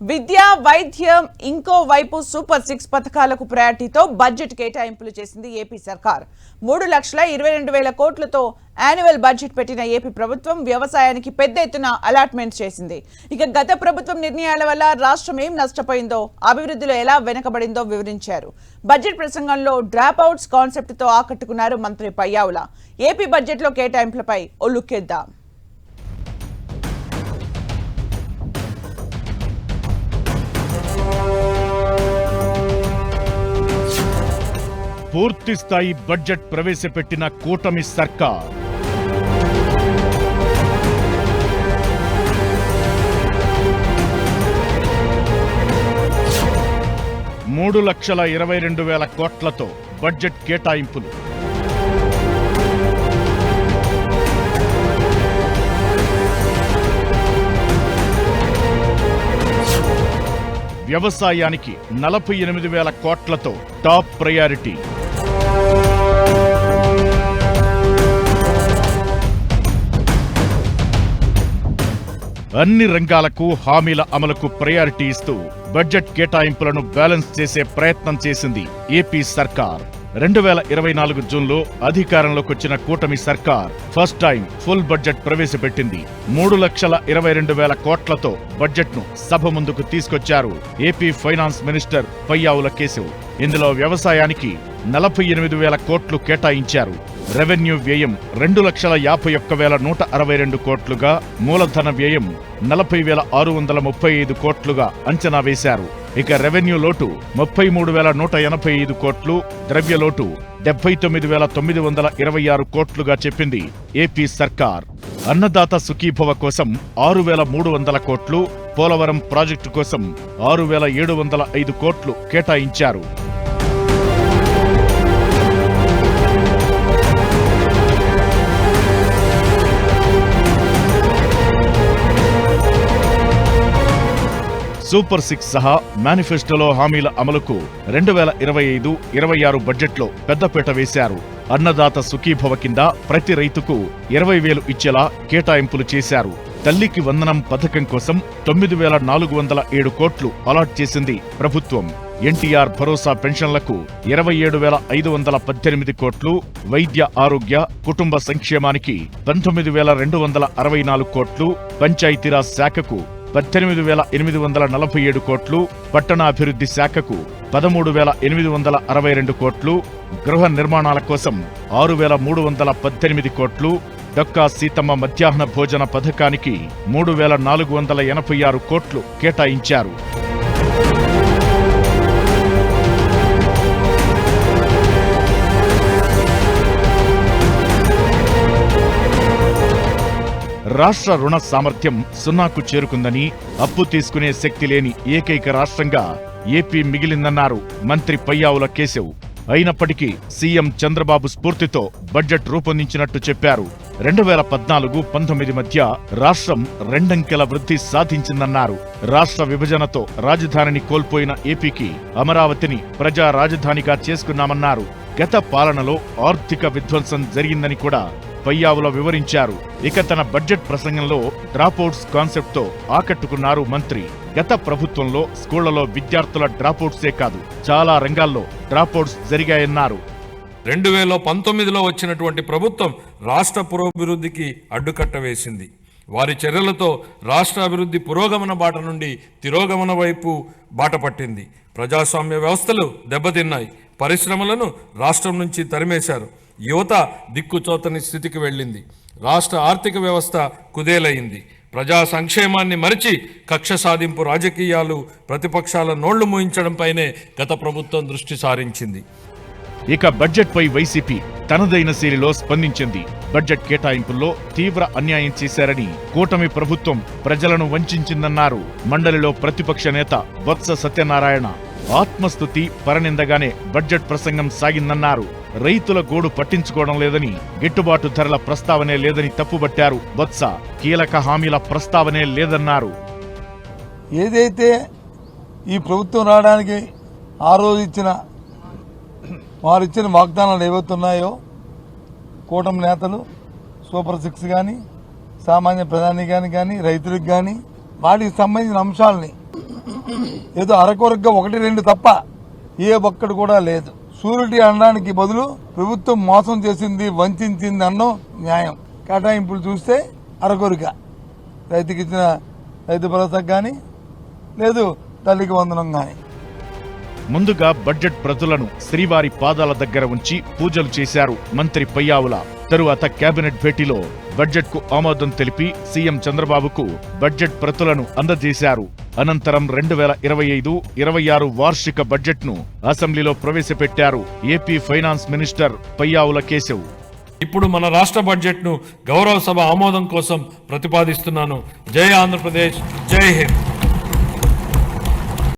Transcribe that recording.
విద్య వైద్యం ఇంకో వైపు సూపర్ 6 పథకాలకు ప్రయారిటీతో బడ్జెట్ కేటాయింపులు చేసింది ఏపీ సర్కార్ 3,22,000 కోట్లతో యాన్యువల్ బడ్జెట్ పెట్టిన ఏపీ ప్రభుత్వం వ్యవసాయానికి పెద్ద ఎత్తున అలాట్మెంట్ చేసింది. ఇక గత ప్రభుత్వం నిర్ణయాల వల్ల రాష్ట్రం ఏం నష్టపోయిందో, అభివృద్ధిలో ఎలా వెనకబడిందో వివరించారు. బడ్జెట్ ప్రసంగంలో డ్రాప్ అవుట్స్ కాన్సెప్ట్ తో ఆకట్టుకున్నారు మంత్రి పయ్యావుల. ఏపీ బడ్జెట్ లో కేటాయింపులపై ఓ లుక్ ఇద్దాం. పూర్తి స్థాయి బడ్జెట్ ప్రవేశపెట్టిన కూటమి సర్కార్ 3,22,000 కోట్లతో బడ్జెట్ కేటాయింపులు. వ్యవసాయానికి 48,000 కోట్లతో టాప్ ప్రయారిటీ. అన్ని రంగాలకు హామీల అమలుకు ప్రయారిటీ ఇస్తూ బడ్జెట్ కేటాయింపులను బ్యాలెన్స్ చేసే ప్రయత్నం చేసింది ఏపీ సర్కార్. 2024 జూన్లో అధికారంలోకి వచ్చిన కూటమి సర్కార్ ఫస్ట్ టైం ఫుల్ బడ్జెట్ ప్రవేశపెట్టింది. 3,22,000 కోట్లతో బడ్జెట్ ను సభ ముందుకు తీసుకొచ్చారు AP finance minister Payyavula Keshav. ఇందులో వ్యవసాయానికి 48,000 కోట్లు కేటాయించారు. రెవెన్యూ వ్యయం 2,51,162 కోట్లుగా, మూలధన వ్యయం 40,635 కోట్లుగా అంచనా వేశారు. ఇక రెవెన్యూ లోటు 33,185 కోట్లు, ద్రవ్యలోటు 79,926 కోట్లుగా చెప్పింది ఏపీ సర్కార్. అన్నదాత సుఖీభవ కోసం 6,300 కోట్లు, పోలవరం ప్రాజెక్టు కోసం 6,705 కోట్లు కేటాయించారు. సూపర్ 6 సహా మేనిఫెస్టోలో హామీల అమలుకు 2025-26 బడ్జెట్లో పెద్దపీట వేశారు. అన్నదాత సుఖీభవ కింద ప్రతి రైతుకు 20,000 ఇచ్చేలా కేటాయింపులు చేశారు. తల్లికి వందనం పథకం కోసం 9,407 కోట్లు అలాట్ చేసింది ప్రభుత్వం. ఎన్టీఆర్ భరోసా పెన్షన్లకు 27,518 కోట్లు, వైద్య ఆరోగ్య కుటుంబ సంక్షేమానికి 19,264 కోట్లు, పంచాయతీరాజ్ శాఖకు 18,847 కోట్లు, పట్టణాభివృద్ధి శాఖకు 13,862 కోట్లు, గృహ నిర్మాణాల కోసం 6,318 కోట్లు, డొక్కా సీతమ్మ మధ్యాహ్న భోజన పథకానికి 3,486 కోట్లు కేటాయించారు. రాష్ట్ర రుణ సామర్థ్యం 0కు చేరుకుందని, అప్పు తీసుకునే శక్తి లేని ఏకైక రాష్ట్రంగా ఏపీ మిగిలిందన్నారు మంత్రి పయ్యావుల కేశవ్. అయినప్పటికీ సీఎం చంద్రబాబు స్ఫూర్తితో బడ్జెట్ రూపొందించినట్టు చెప్పారు. 2014-19 మధ్య రాష్ట్రం రెండంకెల వృద్ధి సాధించిందన్నారు. రాష్ట్ర విభజనతో రాజధానిని కోల్పోయిన ఏపీకి అమరావతిని ప్రజా రాజధానిగా చేసుకున్నామన్నారు. గత పాలనలో ఆర్థిక విధ్వంసం జరిగిందని కూడా పయ్యావుల వివరించారు. ఇక తన బడ్జెట్ ప్రసంగంలో డ్రాపౌట్స్ కాన్సెప్ట్ తో ఆకట్టుకున్నారు మంత్రి. గత ప్రభుత్వంలో స్కూళ్లలో విద్యార్థుల డ్రాపౌట్సే కాదు, చాలా రంగాల్లో డ్రాపౌట్స్ జరిగాయన్నారు. 2019లో వచ్చినటువంటి ప్రభుత్వం రాష్ట్ర పురోభివృద్ధికి అడ్డుకట్ట వేసింది. వారి చర్యలతో రాష్ట్ర అభివృద్ధి పురోగమన బాట నుండి తిరోగమన వైపు బాట పట్టింది. ప్రజాస్వామ్య వ్యవస్థలు దెబ్బతిన్నాయి. పరిశ్రమలను రాష్ట్రం నుంచి తరిమేశారు. యువత దిక్కుచోతని స్థితికి వెళ్ళింది. రాష్ట్ర ఆర్థిక వ్యవస్థ కుదేలయింది. ప్రజా సంక్షేమాన్ని మరిచి కక్ష సాధింపు రాజకీయాలు, ప్రతిపక్షాల నోళ్లు మూయించడంపైనే గత ప్రభుత్వం దృష్టి సారించింది. ఇక బడ్జెట్పై వైసీపీ తనదైన శైలిలో స్పందించింది. బడ్జెట్ కేటాయింపుల్లో తీవ్ర అన్యాయం చేశారని, కూటమి ప్రభుత్వం ప్రజలను వంచిందన్నారు. మండలిలో ప్రతిపక్ష నేత బొత్స సత్యనారాయణ ఆత్మస్తుతి పరనిందగానే బడ్జెట్ ప్రసంగం సాగిందన్నారు. రైతుల గోడు పట్టించుకోవడం లేదని, గిట్టుబాటు ధరల ప్రస్తావనే లేదని తప్పుబట్టారు బొత్స. కీలక హామీల ప్రస్తావనే లేదన్నారు. ఏదైతే ఈ ప్రభుత్వం రావడానికి ఆ రోజు వారిచ్చిన వాగ్దానాలు ఏవైతున్నాయో కూటమి నేతలు సూపర్ 6 కానీ, సామాన్య ప్రధాని కానీ రైతులకు కానీ వాటికి సంబంధించిన అంశాలని ఏదో అరకొరగ్గా 1-2 తప్ప ఏ ఒక్కడు కూడా లేదు. షూరిటీ అనడానికి బదులు ప్రభుత్వం మోసం చేసింది, వంచింది అన్నో న్యాయం. కేటాయింపులు చూస్తే అరకొరిక. రైతుకి ఇచ్చిన రైతు భరోసాకు కానీ లేదు తల్లికి వందనం కానీ. ముందుగా బడ్జెట్ ప్రతులను శ్రీవారి పాదాల దగ్గర ఉంచి పూజలు చేశారు మంత్రి పయ్యావుల. తరువాత కేబినెట్ భేటీలో బడ్జెట్ కు ఆమోదం తెలిపి సీఎం చంద్రబాబుకు బడ్జెట్ ప్రతులను అందజేశారు. అనంతరం 2025-26 వార్షిక బడ్జెట్ ను అసెంబ్లీలో ప్రవేశపెట్టారు AP finance minister Payyavula Keshav. ఇప్పుడు మన రాష్ట్ర బడ్జెట్ను గౌరవ సభ ఆమోదం కోసం ప్రతిపాదిస్తున్నాను. జై ఆంధ్రప్రదేశ్, జై హింద్.